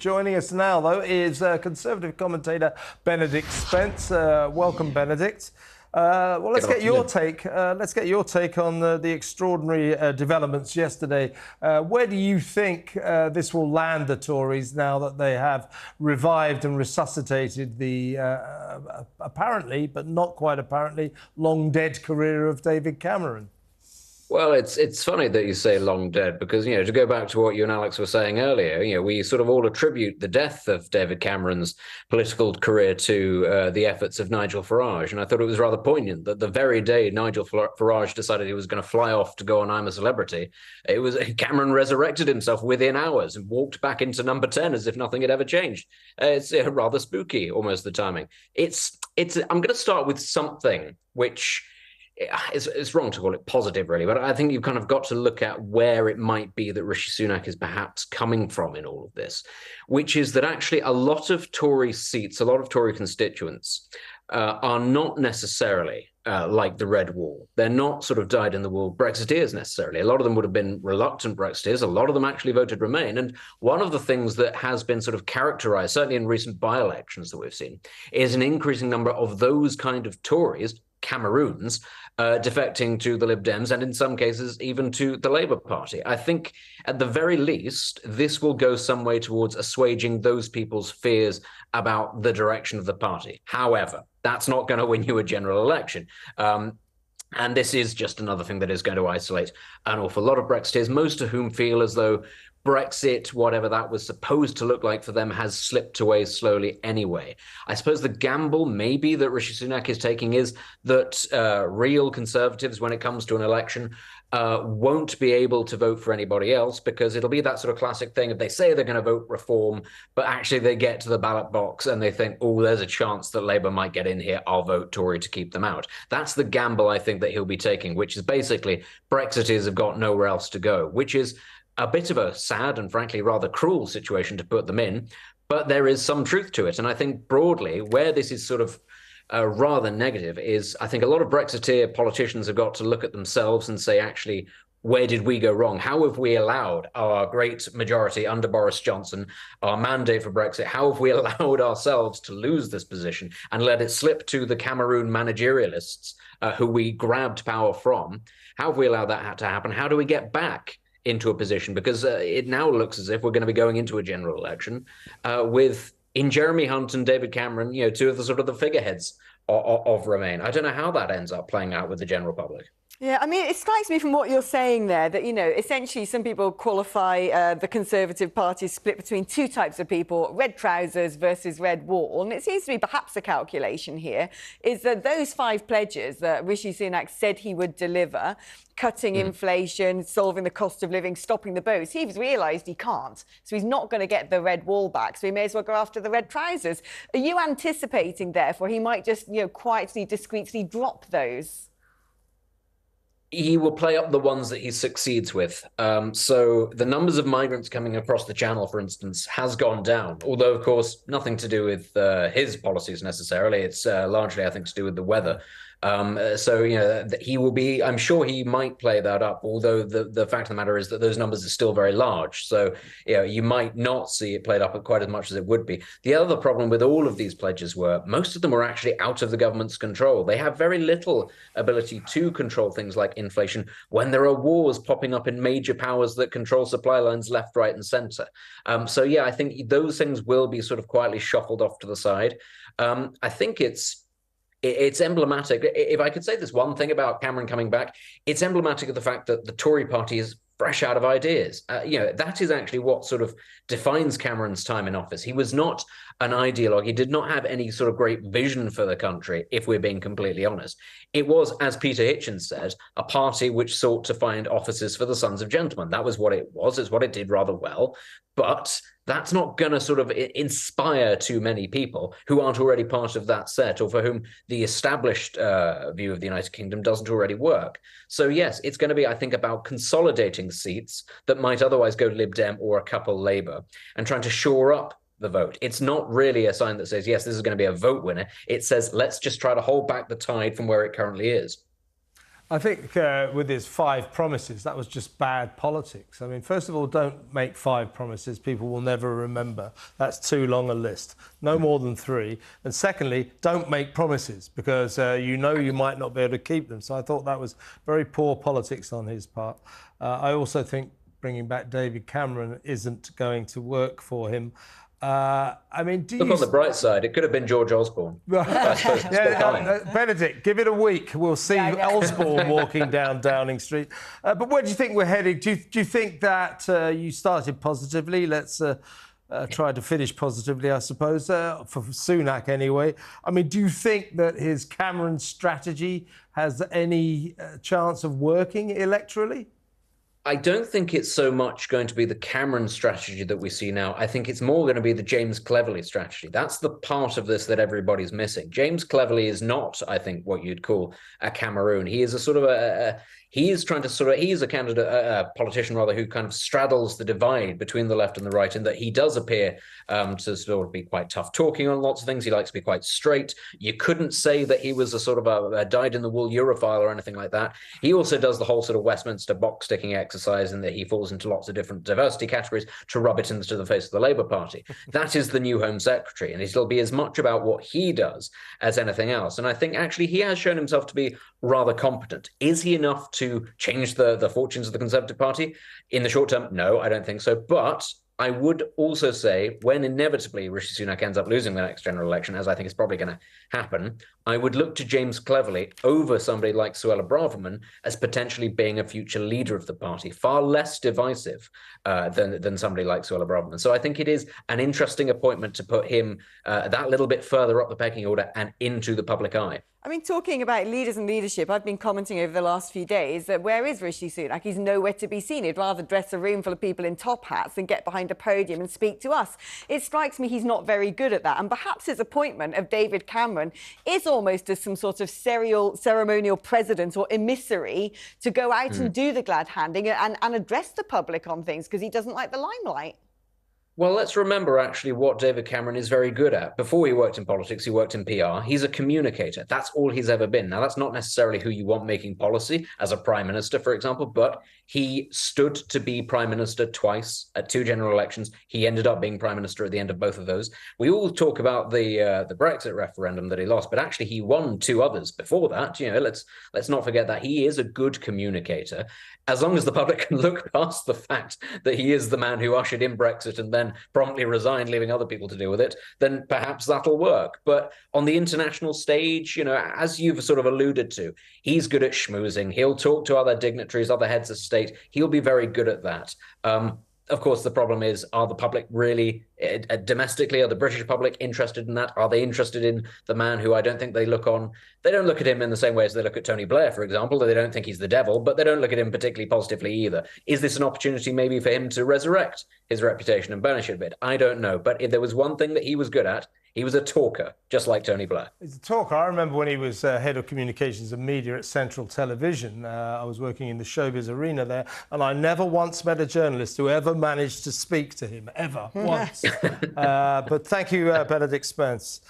Joining us now, though, is Conservative commentator Benedict Spence. Welcome, Benedict. Well, let's get your take. Let's get your take on the extraordinary developments yesterday. Where do you think this will land the Tories now that they have revived and resuscitated the apparently, but not quite apparently, long dead career of David Cameron? Well, it's funny that you say long dead because, to go back to what you and Alex were saying earlier, we sort of all attribute the death of David Cameron's political career to the efforts of Nigel Farage. And I thought it was rather poignant that the very day Nigel Farage decided he was going to fly off to go on I'm a Celebrity, Cameron resurrected himself within hours and walked back into number 10 as if nothing had ever changed. It's rather spooky, almost, the timing. I'm going to start with something which... It's wrong to call it positive, really, but I think you've kind of got to look at where it might be that Rishi Sunak is perhaps coming from in all of this, which is that actually a lot of Tory seats, a lot of Tory constituents are not necessarily like the Red Wall. They're not sort of dyed-in-the-wool Brexiteers necessarily. A lot of them would have been reluctant Brexiteers. A lot of them actually voted Remain. And one of the things that has been sort of characterised, certainly in recent by-elections that we've seen, is an increasing number of those kind of Tories, Cameroons, defecting to the Lib Dems and in some cases even to the Labour Party. I think at the very least, this will go some way towards assuaging those people's fears about the direction of the party. However, that's not going to win you a general election. And this is just another thing that is going to isolate an awful lot of Brexiteers, most of whom feel as though Brexit, whatever that was supposed to look like for them, has slipped away slowly anyway. I suppose the gamble maybe that Rishi Sunak is taking is that real Conservatives, when it comes to an election, won't be able to vote for anybody else because it'll be that sort of classic thing if they say they're going to vote Reform, but actually they get to the ballot box and they think, oh, there's a chance that Labour might get in here, I'll vote Tory to keep them out. That's the gamble I think that he'll be taking, which is basically Brexiteers have got nowhere else to go, which is a bit of a sad and frankly rather cruel situation to put them in, but there is some truth to it. And I think broadly where this is sort of rather negative is I think a lot of Brexiteer politicians have got to look at themselves and say, actually, where did we go wrong? How have we allowed our great majority under Boris Johnson, our mandate for Brexit, how have we allowed ourselves to lose this position and let it slip to the Cameroon managerialists who we grabbed power from? How have we allowed that to happen? How do we get back into a position? Because it now looks as if we're going to be going into a general election with, in Jeremy Hunt and David Cameron, two of the sort of the figureheads of Remain. I don't know how that ends up playing out with the general public. Yeah, I mean, it strikes me from what you're saying there that, essentially some people qualify the Conservative Party split between two types of people, red trousers versus red wall. And it seems to be perhaps a calculation here is that those 5 pledges that Rishi Sunak said he would deliver, cutting inflation, solving the cost of living, stopping the boats, he's realised he can't. So he's not going to get the red wall back. So he may as well go after the red trousers. Are you anticipating, therefore, he might just, quietly, discreetly drop those? He will play up the ones that he succeeds with. So the numbers of migrants coming across the Channel, for instance, has gone down, although, of course, nothing to do with his policies necessarily. It's largely, I think, to do with the weather. He will be, I'm sure he might play that up, although the fact of the matter is that those numbers are still very large. So, you might not see it played up quite as much as it would be. The other problem with all of these pledges were most of them were actually out of the government's control. They have very little ability to control things like inflation when there are wars popping up in major powers that control supply lines left, right, and centre. I think those things will be sort of quietly shuffled off to the side. I think it's emblematic. If I could say this one thing about Cameron coming back, it's emblematic of the fact that the Tory party is fresh out of ideas. That is actually what sort of defines Cameron's time in office. He was not an ideologue. He did not have any sort of great vision for the country, if we're being completely honest. It was, as Peter Hitchens said, a party which sought to find offices for the sons of gentlemen. That was what it was. It's what it did rather well. But that's not going to sort of inspire too many people who aren't already part of that set or for whom the established view of the United Kingdom doesn't already work. So, yes, it's going to be, I think, about consolidating seats that might otherwise go Lib Dem or a couple Labour and trying to shore up the vote. It's not really a sign that says, yes, this is going to be a vote winner. It says, let's just try to hold back the tide from where it currently is. I think with his 5 promises, that was just bad politics. I mean, first of all, don't make 5 promises people will never remember. That's too long a list. No more than 3. And secondly, don't make promises because you know you might not be able to keep them. So I thought that was very poor politics on his part. I also think bringing back David Cameron isn't going to work for him. I mean, Look on the bright side, it could have been George Osborne. I suppose Benedict, give it a week. We'll see Osborne walking down Downing Street. But where do you think we're heading? Do you think that you started positively? Let's try to finish positively, I suppose, for Sunak anyway. I mean, do you think that his Cameron strategy has any chance of working electorally? I don't think it's so much going to be the Cameron strategy that we see now. I think it's more going to be the James Cleverly strategy. That's the part of this that everybody's missing. James Cleverly is not, I think, what you'd call a Cameroon. He is a sort of he is a candidate, a politician rather, who kind of straddles the divide between the left and the right, in that he does appear to sort of be quite tough talking on lots of things. He likes to be quite straight. You couldn't say that he was a sort of a dyed-in-the-wool Europhile or anything like that. He also does the whole sort of Westminster box-ticking exercise, in that he falls into lots of different diversity categories to rub it into the face of the Labour Party. That is the new Home Secretary, and it'll be as much about what he does as anything else. And I think actually he has shown himself to be rather competent. Is he enough to change the fortunes of the Conservative Party in the short term? No, I don't think so. But I would also say, when inevitably Rishi Sunak ends up losing the next general election, as I think is probably going to happen, I would look to James Cleverly over somebody like Suella Braverman as potentially being a future leader of the party, far less divisive than somebody like Suella Braverman. So I think it is an interesting appointment to put him that little bit further up the pecking order and into the public eye. I mean, talking about leaders and leadership, I've been commenting over the last few days that where is Rishi Sunak? He's nowhere to be seen. He'd rather dress a room full of people in top hats than get behind a podium and speak to us. It strikes me he's not very good at that. And perhaps his appointment of David Cameron is almost as some sort of ceremonial president or emissary to go out and do the glad handing and address the public on things, because he doesn't like the limelight. Well, let's remember actually what David Cameron is very good at. Before he worked in politics, he worked in PR. He's a communicator. That's all he's ever been. Now, that's not necessarily who you want making policy as a prime minister, for example, but he stood to be prime minister twice at 2 general elections. He ended up being prime minister at the end of both of those. We all talk about the Brexit referendum that he lost, but actually he won 2 others before that. You know, let's not forget that he is a good communicator. As long as the public can look past the fact that he is the man who ushered in Brexit and then promptly resigned, leaving other people to deal with it, then perhaps that'll work. But on the international stage, you know, as you've sort of alluded to, he's good at schmoozing. He'll talk to other dignitaries, other heads of state. He'll be very good at that. Of course, the problem is, are the public really, domestically, are the British public interested in that? Are they interested in the man who I don't think they look on? They don't look at him in the same way as they look at Tony Blair, for example. They don't think he's the devil, but they don't look at him particularly positively either. Is this an opportunity maybe for him to resurrect his reputation and burnish it a bit? I don't know. But if there was one thing that he was good at, he was a talker, just like Tony Blair. He's a talker. I remember when he was head of communications and media at Central Television. I was working in the showbiz arena there, and I never once met a journalist who ever managed to speak to him, ever, once. But thank you, Benedict Spence.